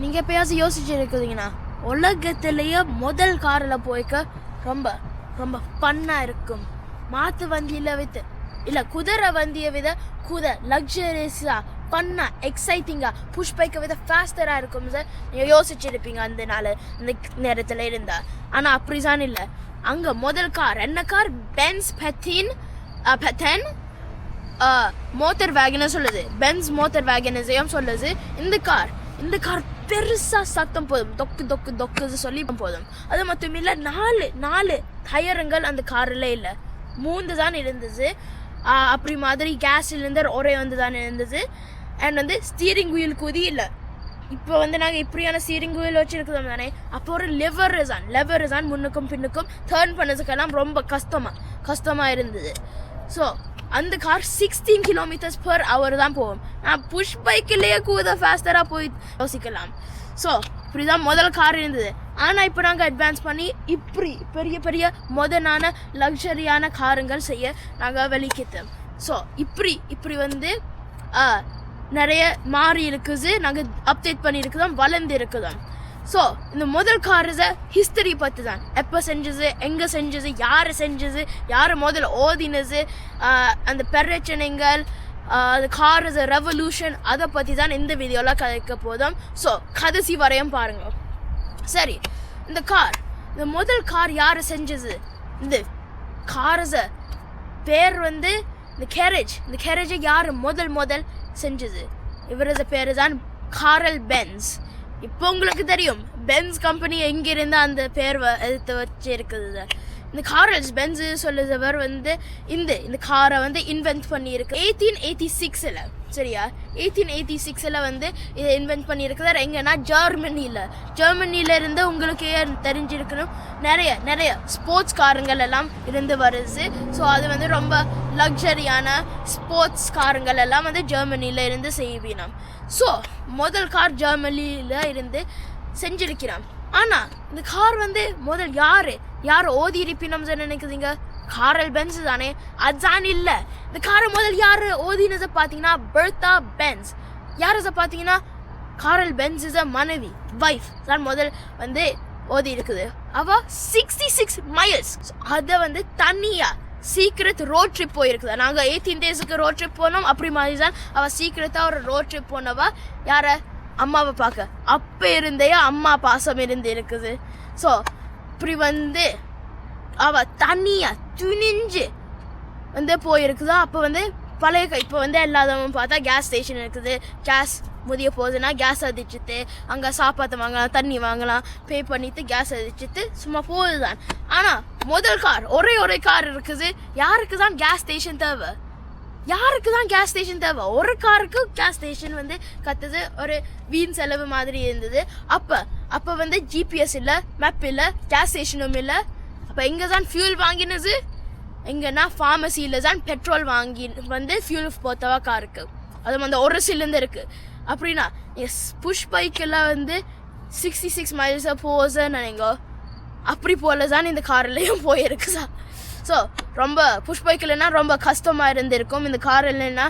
நீங்கள் எப்பயாச்சும் யோசிச்சு இருக்குதுங்கண்ணா, உலகத்திலேயே முதல் காரில் போய்க்க ரொம்ப ரொம்ப ஃபன்னாக இருக்கும். மாற்று வண்டியில் வித்து இல்லை குதிரை வண்டியை விட லக்ஸரியஸாக ஃபன்னாக எக்ஸைட்டிங்காக புஷ் பைக்கை விட ஃபாஸ்டராக இருக்கும் சார். நீங்கள் யோசிச்சுருப்பீங்க அந்த நாள் இந்த நேரத்தில் இருந்தால். ஆனால் அப்படி தான் இல்லை. அங்கே முதல் கார் என்ன கார்? பென்ஸ் பெத்தன் மோட்டர் வேகனை சொல்லுது. பென்ஸ் மோட்டர் வேகனையும் சொல்லுது. இந்த கார் பெருசாக சத்தம் போதும், தொக்கு தொக்கு தொக்கு சொல்லி போதும். அது மட்டும் இல்லை, நாலு டயருங்கள் அந்த காரில் இல்லை, 3 தான் இருந்துச்சு. அப்படி மாதிரி கேஸ் சிலிண்டர் ஒரே தான் இருந்துச்சு. அண்ட் ஸ்டீரிங் வீல் கூதி இல்லை. இப்போ நாங்கள் இப்படியான ஸ்டீரிங் வீல் வச்சுருக்கிறோம் தானே. அப்போ ஒரு லெவர் தான் முன்னுக்கும் பின்னுக்கும் டேர்ன் பண்ணதுக்கெல்லாம் ரொம்ப கஷ்டமாக இருந்தது. ஸோ அந்த கார் 16 km/h தான் போகும். நான் புஷ் பைக்கிலேயே ஃபாஸ்டராக போய் யோசிக்கலாம். ஸோ இப்படி தான் முதல் கார் இருந்தது. ஆனால் இப்போ நாங்கள் அட்வான்ஸ் பண்ணி இப்படி பெரிய முதனான லக்ஸரியான காருங்கள் செய்ய நாங்கள் வெளிக்கிட்டோம். ஸோ இப்படி நிறைய மாறி இருக்குது. நாங்கள் அப்டேட் பண்ணியிருக்கிறோம், வளர்ந்து இருக்குதோம். ஸோ இந்த முதல் காரை ஹிஸ்டரி பற்றி தான், எப்போ செஞ்சது, எங்கே செஞ்சது, யார் செஞ்சது, யார் முதல்ல ஓதினது, அந்த பிரச்சனைகள், அந்த கார் ரெவல்யூஷன், அதை பற்றி தான் இந்த வீடியோவில் கதைக்க போதும். ஸோ கடைசி வரையும் பாருங்க. சரி, இந்த முதல் கார் யார் செஞ்சது? இந்த காரை பேர் இந்த கேரேஜை யார் முதல் செஞ்சது? இவரது பேர் தான் கார்ல் பென்ஸ். இப்போ உங்களுக்கு தெரியும் பென்ஸ் கம்பெனி எங்கிருந்து அந்த பேர் எடுத்து வச்சு இருக்குது. இந்த கார்ல் பென்ஸ் சொல்லுறவர் இந்த காரை இன்வென்ட் பண்ணியிருக்கு 1886. சரியா? 1886 இதை இன்வென்ட் பண்ணியிருக்கிறார். எங்கன்னா ஜெர்மனியில இருந்து உங்களுக்கு தெரிஞ்சிருக்கணும், நிறைய ஸ்போர்ட்ஸ் காருங்கள் எல்லாம் இருந்து வருது. ஸோ அது ரொம்ப லக்ஸரியான ஸ்போர்ட்ஸ் காருங்கள் எல்லாம் ஜெர்மனியில இருந்து செய்வினோம். ஸோ முதல் கார் ஜெர்மனியில இருந்து செஞ்சிருக்கிறோம். ஆனால் இந்த கார் முதல் யார் ஓதி இருப்பினோம்னு நினைக்குதுங்க? கார்ல் பென்ஸ் தானே? அதுதான் இல்லை. இந்த காரை முதல் யார் ஓதினதை பார்த்தீங்கன்னா பெர்தா பென்ஸ். யார் பார்த்தீங்கன்னா கார்ல் பென்ஸ் மனைவி, வைஃப் தான் முதல் ஓதி இருக்குது. அவ 66 miles அதை தனியா சீக்கிரட் ரோட் ட்ரிப் போயிருக்குதா. நாங்கள் 18 daysக்கு ரோட் ட்ரிப் போனோம். அப்படி மாதிரி தான் அவள் சீக்கிரட்டாக ஒரு ரோட் ட்ரிப் போனவா யாரை? அம்மாவை பார்க்க. அப்போ இருந்தே அம்மா பாசம் இருக்குது. ஸோ இப்படி அவள் தனியாக துணிஞ்சு போயிருக்குதா. அப்போ பழைய இப்போ எல்லாதவங்க பார்த்தா கேஸ் ஸ்டேஷன் இருக்குது. கேஸ் முதிய போகுதுன்னா கேஸ் அதிச்சுட்டு அங்கே சாப்பாடு வாங்கலாம், தண்ணி வாங்கலாம், பே பண்ணிட்டு கேஸ் அதிச்சுட்டு சும்மா போகுதுதான். ஆனால் முதல் கார் ஒரே கார் இருக்குது. யாருக்கு தான் கேஸ் ஸ்டேஷன் தேவை? ஒரு காருக்கு கேஸ் ஸ்டேஷன் கத்துது. ஒரு வீண் செலவு மாதிரி இருந்தது. அப்போ ஜிபிஎஸ் இல்லை, மேப் இல்லை, கேஸ் ஸ்டேஷனும் இல்லை. அப்போ எங்கே தான் ஃபியூல் வாங்கினது? எங்கன்னா ஃபார்மசியில் தான் பெட்ரோல் வாங்கி ஃபியூல் போத்தவா காருக்கு. அது ஒரு சிலிண்டர் இருக்குது. அப்படின்னா புஷ் பைக்கெல்லாம் 66 miles போகுதுன்னு நினைங்க. அப்படி போல தான் இந்த கார்லையும் போயிருக்குதா. ஸோ ரொம்ப புஷ் பைக்கில்னா ரொம்ப கஷ்டமாக இருந்திருக்கும். இந்த கார் இல்லைன்னா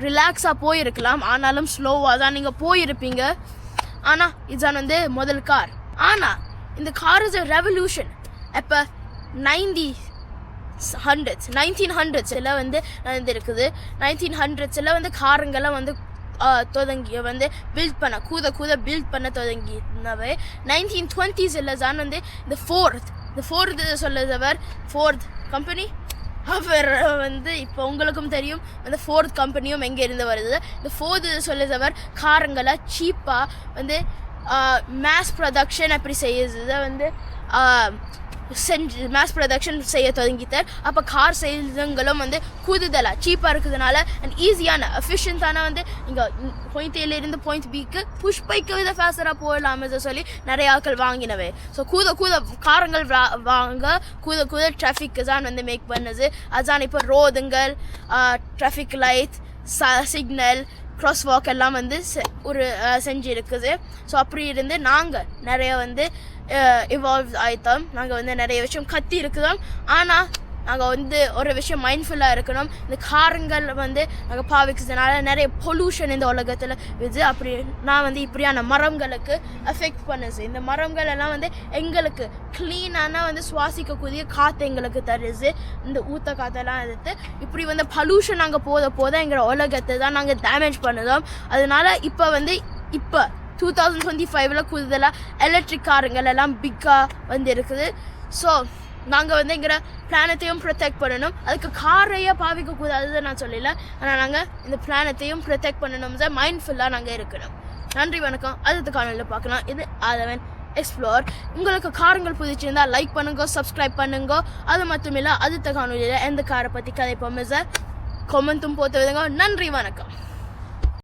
ரிலாக்ஸாக போயிருக்கலாம், ஆனாலும் ஸ்லோவாக தான் நீங்கள் போயிருப்பீங்க. ஆனால் இதுதான் முதல் கார். ஆனால் இந்த கார் ரெவல்யூஷன் எப்போ 1900s நடந்திருக்குது. 1900s காருங்கெல்லாம் தொடங்கி பில்ட் பண்ண பில்ட் பண்ண தொடங்கினவை 1920s தான் இந்த ஃபோர்த் சொல்லுறவர் ஃபோர்த் கம்பெனி. அவர் இப்போ உங்களுக்கும் தெரியும் ஃபோர்த் கம்பெனியும் எங்கே இருந்து வருது. இந்த ஃபோர்த் சொல்லுறவர் காருங்களை சீப்பாக மேஸ் ப்ரொடக்ஷன் அப்படி செய்யுது மேஸ் ப்ரொடக்ஷன் செய்ய தொடங்கிட்டார். அப்போ கார் சேல்ஸுங்களும் கூடுதலாக சீப்பாக இருக்கிறதுனால அண்ட் ஈஸியான எஃபிஷியன்ட்டான இங்கே பாயிண்ட் ஏலேருந்து பாயிண்ட் பிக்கு புஷ் பைக்கு வித ஃபாஸ்டராக போகலாமே சொல்லி நிறைய ஆட்கள் வாங்கினவை. ஸோ கூட காரங்கள் வாங்க கூட டிராஃபிக்கு தான் மேக் பண்ணுது. அதுதான் இப்போ ரோடுங்கள், traffic light, signal, crosswalk எல்லாம் ஒரு செஞ்சு இருக்குது. ஸோ அப்படி இருந்து நாங்கள் நிறைய இவால்வ் ஆகிட்டோம். நாங்கள் நிறைய விஷயம் கத்தி இருக்குதோம். ஆனால் நாங்கள் வந்து ஒரு விஷயம் மைண்ட்ஃபுல்லாக இருக்கணும். இந்த காருங்கள் வந்து நாங்கள் பாவிக்கிறதுனால நிறைய பொல்யூஷன் இந்த உலகத்தில் இது. அப்படி நான் வந்து இப்படியான மரங்களுக்கு அஃபெக்ட் பண்ணுது. இந்த மரங்கள் எல்லாம் வந்து எங்களுக்கு க்ளீனான வந்து சுவாசிக்கக்கூடிய காற்று எங்களுக்கு தருது. இந்த ஊற்ற காற்றெல்லாம் எடுத்து இப்படி வந்து பொல்யூஷன் நாங்கள் போத எங்கள் உலகத்தை தான் நாங்கள் டேமேஜ் பண்ணுதோம். அதனால இப்போ 2025 கூடுதலாக எலக்ட்ரிக் காருங்கள் எல்லாம் பிக்காக வந்து இருக்குது. ஸோ நாங்கள் வந்து எங்கிற பிளானத்தையும் ப்ரொடெக்ட் பண்ணணும். அதுக்கு காரையே பாவிக்கக்கூடாதுன்னு நான் சொல்லலை. ஆனால் நாங்கள் இந்த பிளானத்தையும் ப்ரொடெக்ட் பண்ணணும் சார். மைண்ட்ஃபுல்லாக நாங்கள் இருக்கணும். நன்றி, வணக்கம். அடுத்த காணொலியில் பார்க்கலாம். இது ஆதவன் எக்ஸ்ப்ளோர். உங்களுக்கு காருங்கள் பிடிச்சிருந்தால் லைக் பண்ணுங்க, சப்ஸ்கிரைப் பண்ணுங்க. அது மட்டும் இல்லை, அடுத்த காணொலியில் எந்த காரை பற்றி கதைப்போமே சார் கமெண்ட்டும் போட்டு விடுங்க. நன்றி, வணக்கம்.